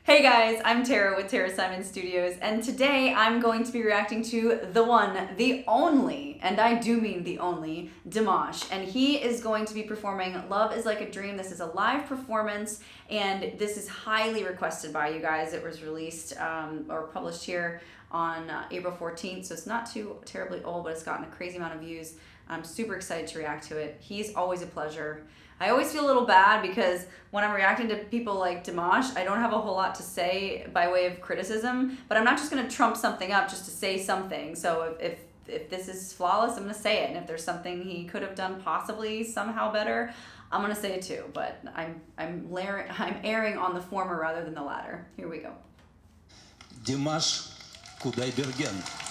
Hey guys, I'm Tara with Tara Simon Studios, and today I'm going to be reacting to the one, the only, and I do mean the only, Dimash. And he is going to be performing Love is Like a Dream. This is a live performance, and this is highly requested by you guys. It was released or published here on April 14th, so it's not too terribly old, but it's gotten a crazy amount of views. I'm super excited to react to it. He's always a pleasure. I always feel a little bad because when I'm reacting to people like Dimash, I don't have a whole lot to say by way of criticism, but I'm not just going to trump something up just to say something. So if this is flawless, I'm going to say it. And if there's something he could have done possibly somehow better, I'm going to say it too. But I'm erring on the former rather than the latter. Here we go. Dimash Kudaibergen.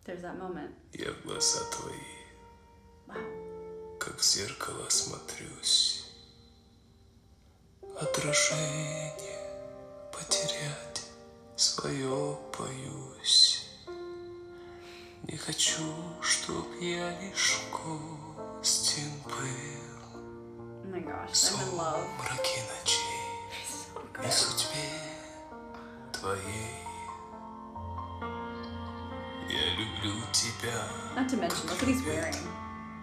There's that moment. Я в глаза твои, Wow. как в зеркало смотрюсь. Отражение потерять свое боюсь. Не хочу, чтоб я лишь гостем был. Oh my gosh, I'm in love. Сумраки ночей So и good. судьбе твоей. Я люблю тебя, Not to mention, look what he's wearing.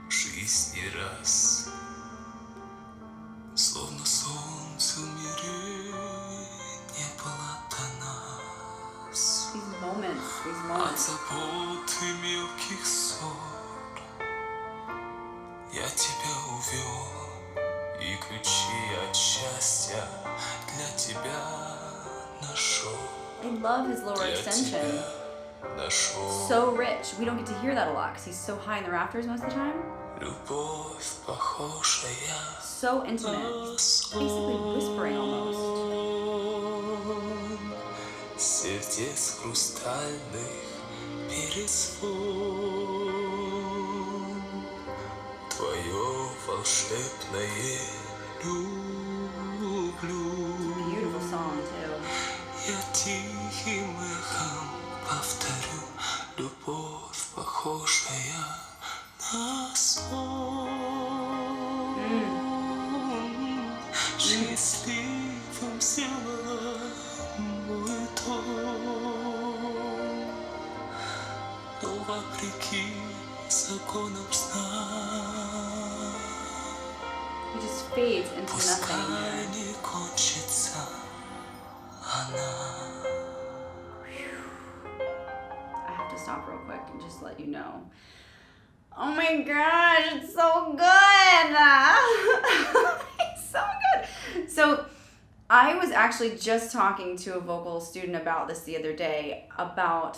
жизни раз, словно солнце в мире не было до нас. These moments, these От moments. забот и мелких ссор я тебя увел, и ключи от счастья для тебя нашел. I love his lower Для extension. тебя нашел. So rich. We don't get to hear that a lot because he's so high in the rafters most of the time. Любовь похожая So intimate. He's basically whispering almost. сердец хрустальных перезвон. Твое волшебное люблю. Beautiful song too. Я тихим эхом повторю, любовь похожая на сон. Счастливым сделала мой дом, но вопреки законам сна. He just fades into Пускай nothing. не кончится она. I have to stop real quick and just let you know. Oh my gosh, it's so good! It's so good! So, I was actually just talking to a vocal student about this the other day, about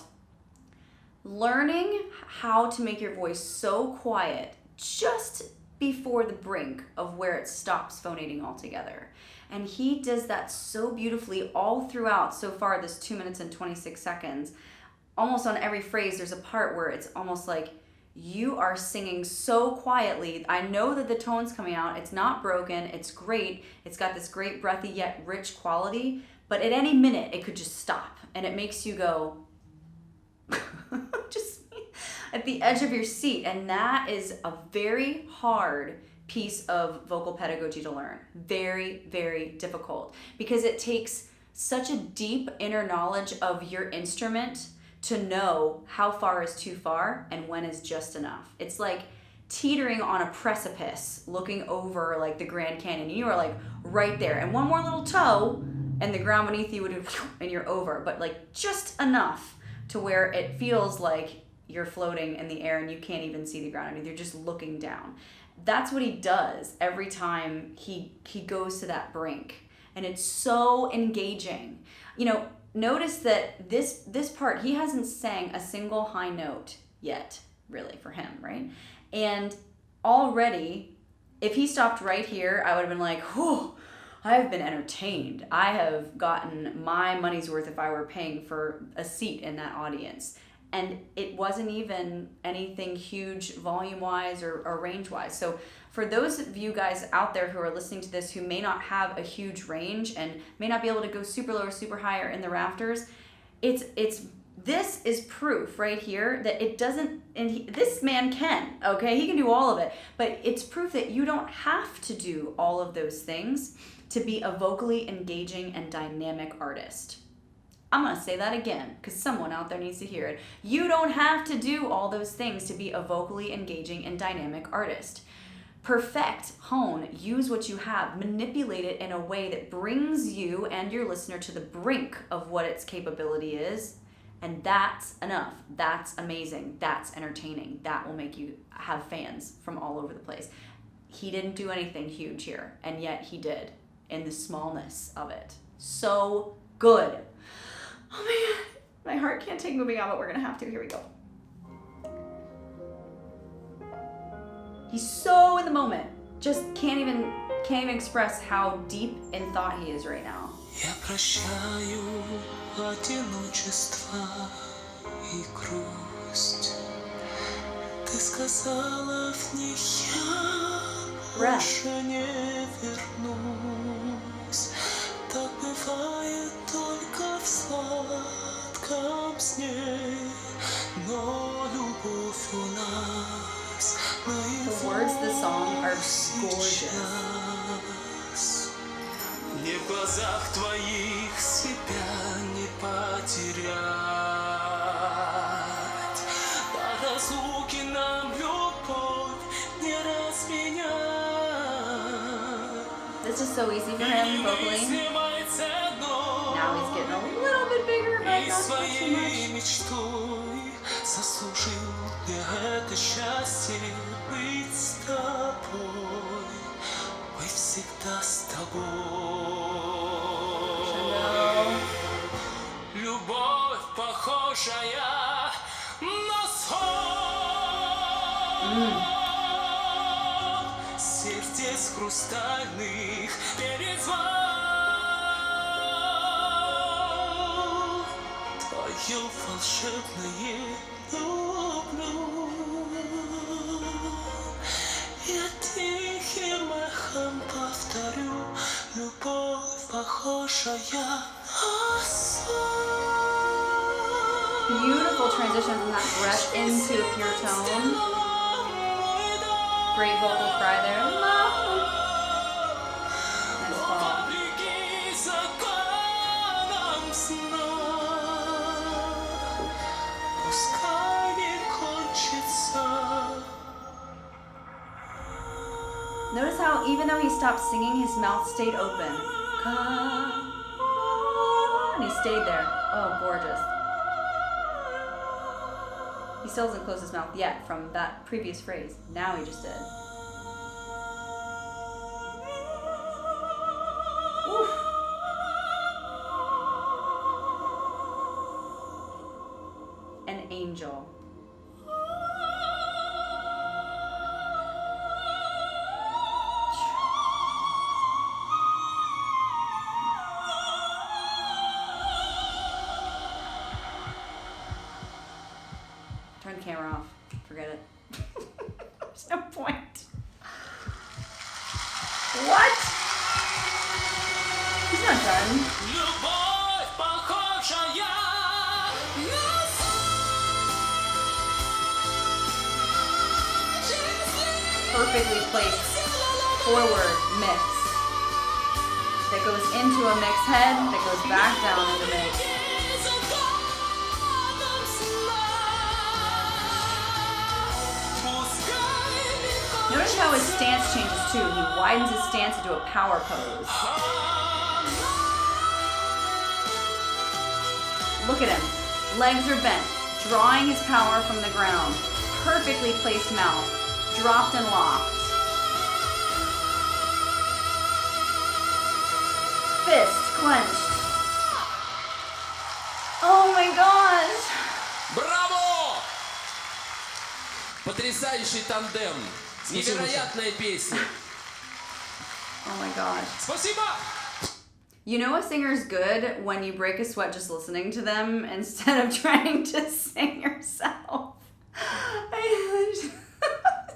learning how to make your voice so quiet just before the brink of where it stops phonating altogether. And he does that so beautifully all throughout so far this 2 minutes and 26 seconds. Almost on every phrase, there's a part where it's almost like you are singing so quietly. I know that the tone's coming out. It's not broken. It's great. It's got this great breathy yet rich quality. But at any minute, it could just stop. And it makes you go just at the edge of your seat. And that is a very hard piece of vocal pedagogy to learn. Very, very difficult. Because it takes such a deep inner knowledge of your instrument to know how far is too far and when is just enough. It's like teetering on a precipice, looking over like the Grand Canyon. You are like right there, and one more little toe and the ground beneath you would and you're over, but like just enough to where it feels like you're floating in the air and you can't even see the ground underneath. You're just looking down. That's what he does every time he goes to that brink, and it's so engaging. You know, notice that this part, he hasn't sang a single high note yet, really, for him, right? And already, if he stopped right here, I would have been like, whew, I've been entertained. I have gotten my money's worth if I were paying for a seat in that audience. And it wasn't even anything huge volume-wise or range-wise. So for those of you guys out there who are listening to this who may not have a huge range and may not be able to go super low or super high or in the rafters, this is proof right here that it doesn't, and this man can, okay? He can do all of it, but it's proof that you don't have to do all of those things to be a vocally engaging and dynamic artist. I'm gonna say that again because someone out there needs to hear it. You don't have to do all those things to be a vocally engaging and dynamic artist. Perfect, hone, use what you have, manipulate it in a way that brings you and your listener to the brink of what its capability is, and that's enough. That's amazing. That's entertaining. That will make you have fans from all over the place. He didn't do anything huge here, and yet he did in the smallness of it. So good. Oh my God, my heart can't take moving on, but we're gonna have to. Here we go. He's so in the moment. Just can't even express how deep in thought he is right now. Я прощаю одиночество и грусть. Ты сказала в них я больше не вернусь. Так бывает только в сладком сне, но любовь у нас The words of the song are gorgeous. Не в глазах твоих себя не потерять. До разлуки нам любовь не разменять. This is so easy for him vocally. Now he's getting a little bit bigger, but not too much. Мечтой заслужил я это счастье быть с тобой, быть всегда с тобой. Любовь похожая на сон. Сердец хрустальных перезвон. Твое волшебное люблю. Я тихим эхом повторю. Любовь похожая на сон. Beautiful transition from that breath into a pure tone. Great vocal fry there. Nice fall. Notice how even though he stopped singing, his mouth stayed open. And he stayed there. Oh, gorgeous. He still hasn't closed his mouth yet from that previous phrase. Now he just did. Oof. An angel. Turn the camera off. Forget it. There's no point. What? He's not done. Perfectly placed forward mix that goes into a mix head that goes back down into mix. Notice how his stance changes too. He widens his stance into a power pose. Look at him. Legs are bent, drawing his power from the ground. Perfectly placed mouth, dropped and locked. Fist clenched. Oh my gosh! Браво! Потрясающий тандем. Невероятная песня. Oh my gosh. Спасибо! You know a singer's good when you break a sweat just listening to them instead of trying to sing yourself.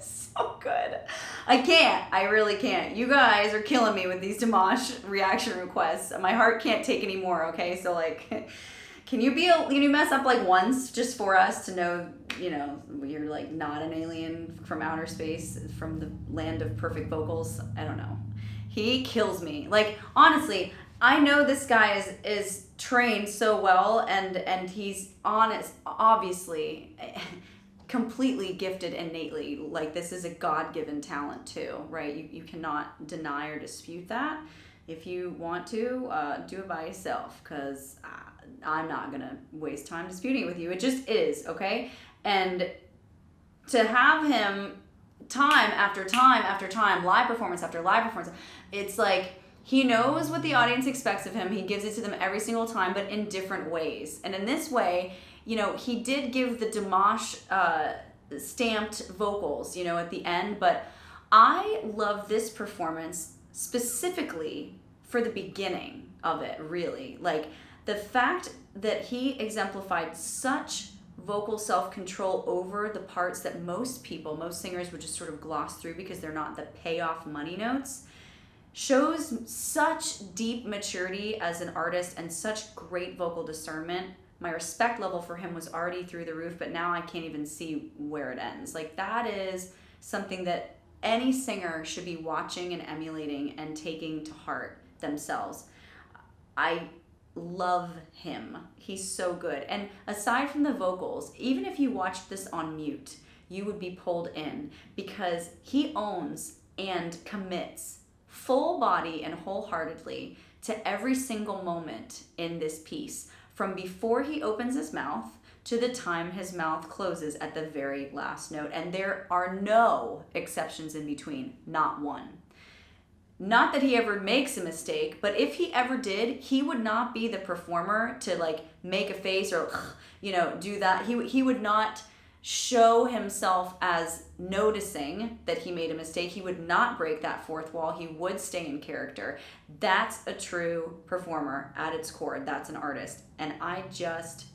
So good. I can't. I really can't. You guys are killing me with these Dimash reaction requests. My heart can't take any more, okay? So, like, can you mess up, like, once just for us to know, you know, you're, like, not an alien from outer space, from the land of perfect vocals? I don't know. He kills me. Like, honestly, I know this guy is trained so well, and he's honest, obviously completely gifted innately. Like, this is a God-given talent too, right? You cannot deny or dispute that. If you want to, do it by yourself, because I'm not gonna waste time disputing it with you. It just is, okay? And to have him time after time after time, live performance after live performance, it's like he knows what the audience expects of him. He gives it to them every single time, but in different ways. And in this way, you know, he did give the Dimash stamped vocals, you know, at the end, but I love this performance specifically for the beginning of it, really. Like, the fact that he exemplified such vocal self-control over the parts that most singers would just sort of gloss through because they're not the payoff money notes, shows such deep maturity as an artist and such great vocal discernment. My respect level for him was already through the roof, but now I can't even see where it ends. Like, that is something that any singer should be watching and emulating and taking to heart themselves. I love him. He's so good. And aside from the vocals, even if you watched this on mute, you would be pulled in, because he owns and commits full body and wholeheartedly to every single moment in this piece, from before he opens his mouth to the time his mouth closes at the very last note. And there are no exceptions in between, not one. Not that he ever makes a mistake, but if he ever did, he would not be the performer to, like, make a face or, you know, do that. He would not show himself as noticing that he made a mistake. He would not break that fourth wall. He would stay in character. That's a true performer at its core. That's an artist. And I just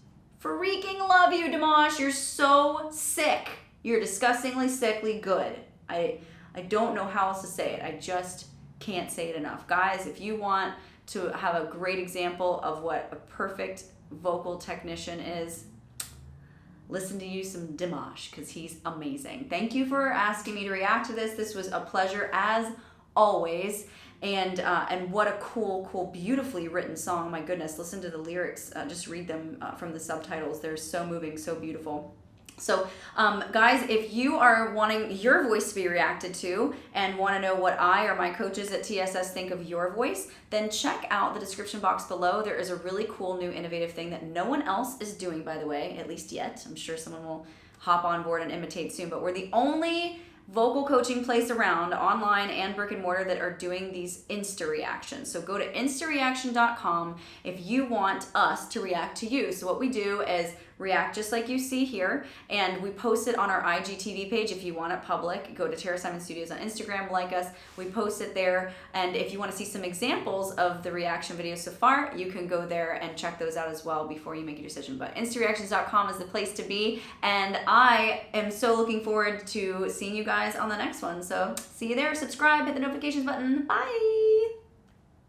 freaking love you, Dimash. You're so sick. You're disgustingly sickly good. I don't know how else to say it. I just can't say it enough. Guys, if you want to have a great example of what a perfect vocal technician is, listen to you some Dimash, because he's amazing. Thank you for asking me to react to this. This was a pleasure as always. And what a cool, beautifully written song. My goodness, listen to the lyrics. Just read them from the subtitles. They're so moving, so beautiful. So, guys, if you are wanting your voice to be reacted to and want to know what I or my coaches at TSS think of your voice, then check out the description box below. There is a really cool new innovative thing that no one else is doing, by the way, at least yet. I'm sure someone will hop on board and imitate soon, but we're the only vocal coaching place around, online and brick and mortar, that are doing these Insta reactions. So go to instareaction.com if you want us to react to you. So what we do is react just like you see here, and we post it on our IGTV page. If you want it public, go to Tara Simon Studios on Instagram, like us, we post it there. And if you want to see some examples of the reaction videos so far, you can go there and check those out as well before you make your decision. But instareactions.com is the place to be, and I am so looking forward to seeing you guys on the next one. So see you there, subscribe, hit the notifications button. Bye.